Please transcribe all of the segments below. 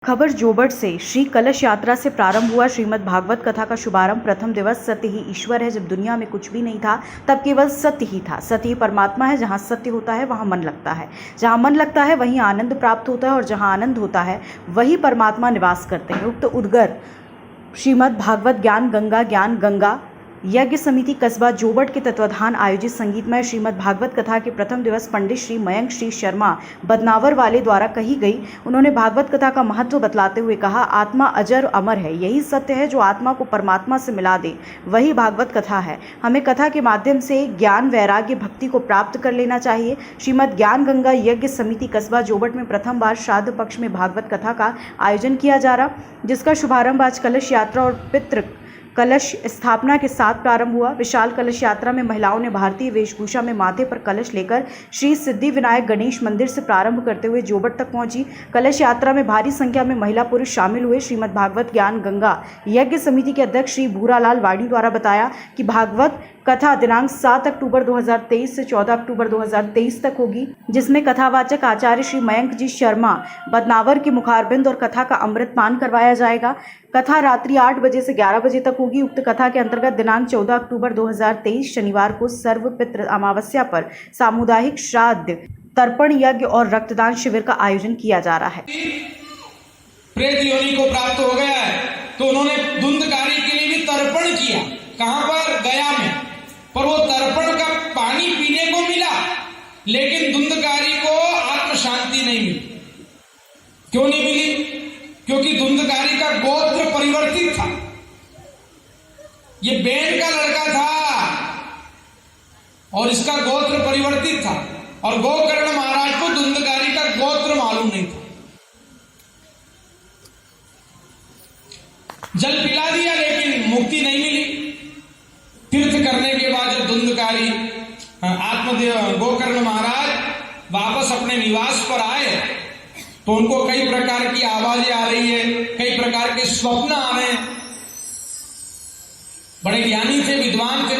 खबर जोबट से श्री कलश यात्रा से प्रारंभ हुआ। श्रीमद् भागवत कथा का शुभारंभ। प्रथम दिवस सत्य ही ईश्वर है। जब दुनिया में कुछ भी नहीं था तब केवल सत्य ही था। सत्य ही परमात्मा है। जहाँ सत्य होता है वहाँ मन लगता है। जहाँ मन लगता है वहीं आनंद प्राप्त होता है और जहाँ आनंद होता है वही परमात्मा निवास करते हैं। उक्त उद्गर श्रीमद् भागवत ज्ञान गंगा यज्ञ समिति कस्बा जोबट के तत्वाधान आयोजित संगीतमय श्रीमद् भागवत कथा के प्रथम दिवस पंडित श्री मयंक श्री शर्मा बदनावर वाले द्वारा कही गई। उन्होंने भागवत कथा का महत्व बतलाते हुए कहा, आत्मा अजर अमर है। यही सत्य है जो आत्मा को परमात्मा से मिला दे, वही भागवत कथा है। हमें कथा के माध्यम से ज्ञान वैराग्य भक्ति को प्राप्त कर लेना चाहिए। श्रीमद् ज्ञान गंगा यज्ञ समिति कस्बा जोबट में प्रथम बार श्राद्ध पक्ष में भागवत कथा का आयोजन किया जा रहा, जिसका शुभारंभ आज कलश यात्रा और पितृ कलश स्थापना के साथ प्रारंभ हुआ। विशाल कलश यात्रा में महिलाओं ने भारतीय वेशभूषा में माथे पर कलश लेकर श्री सिद्धि विनायक गणेश मंदिर से प्रारंभ करते हुए जोबट तक पहुंची। कलश यात्रा में भारी संख्या में महिला पुरुष शामिल हुए। श्रीमद् भागवत ज्ञान गंगा यज्ञ समिति के अध्यक्ष श्री भूरालाल वाणी द्वारा बताया कि भागवत कथा दिनांक 7 अक्टूबर 2023 से 14 अक्टूबर 2023 तक होगी, जिसमें कथावाचक आचार्य श्री मयंक जी शर्मा बदनावर के मुखारबिंद और कथा का अमृत पान करवाया जाएगा। कथा रात्रि 8 बजे से 11 बजे तक होगी। उक्त कथा के अंतर्गत दिनांक 14 अक्टूबर 2023 शनिवार को सर्व पितृ अमावस्या पर सामुदायिक श्राद्ध तर्पण यज्ञ और रक्तदान शिविर का आयोजन किया जा रहा है। प्रेत योनि को प्राप्त हो गया है तो उन्होंने धुंधकारी के लिए भी तर्पण किया। कहां पर? गया में। पर वो तर्पण का पानी पीने को मिला, लेकिन धुंधकारी को आत्म शांति नहीं मिली। क्यों नहीं मिली? क्योंकि धुंधकारी का गोत्र परिवर्तित था। ये बेन का लड़का था और इसका गोत्र परिवर्तित था, और गोकर्ण महाराज को धुंधकारी का गोत्र मालूम नहीं था। जल पिला दिया लेकिन मुक्ति नहीं मिली। तीर्थ करने के बाद जब धुंधकारी आत्मदेव गोकर्ण महाराज वापस अपने निवास पर आए तो उनको कई प्रकार की आवाजें आ रही है, कई प्रकार के स्वप्न आ रहे हैं। बड़े ज्ञानी थे, विद्वान थे,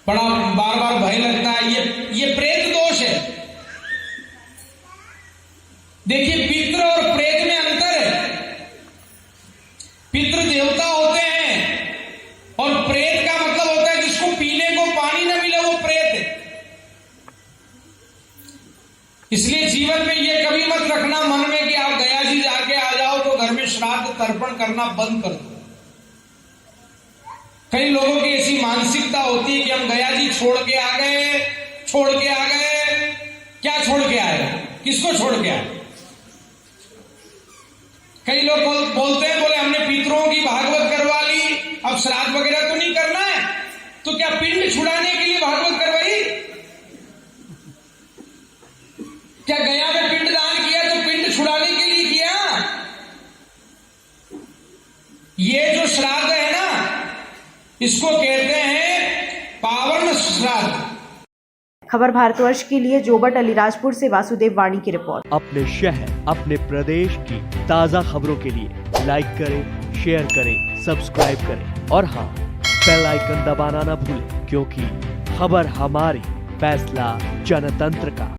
बड़ा बार बार भय लगता है। ये प्रेत दोष है। देखिए, पितृ और प्रेत में अंतर है। पितृ देवता होते हैं और प्रेत का मतलब होता है जिसको पीने को पानी न मिले, वो प्रेत है। इसलिए जीवन में ये कभी मत रखना मन में कि आप गया जी जाके आ जाओ तो घर में श्राद्ध तर्पण करना बंद कर दो। कई लोगों की ऐसी मानसिकता होती है कि हम गया जी छोड़ के आ गए। क्या छोड़ के आए? किसको छोड़ के आए? कई लोग बोलते हैं, बोले हमने पितरों की भागवत करवा ली, अब श्राद्ध वगैरह तो नहीं करना है, तो क्या पिंड छुड़ाने के लिए भागवत करवाई? क्या गया में पिंड दान किया तो पिंड छुड़ाने के लिए किया? ये जो श्राद्ध है ना, इसको कहते हैं पावन श्राद्ध। खबर भारतवर्ष के लिए जोबट अलीराजपुर से वासुदेव वाणी की रिपोर्ट। अपने शहर, अपने प्रदेश की ताज़ा खबरों के लिए लाइक करें, शेयर करें, सब्सक्राइब करें और हाँ, बेल आइकन दबाना ना भूलें, क्योंकि खबर हमारी, फैसला जनतंत्र का।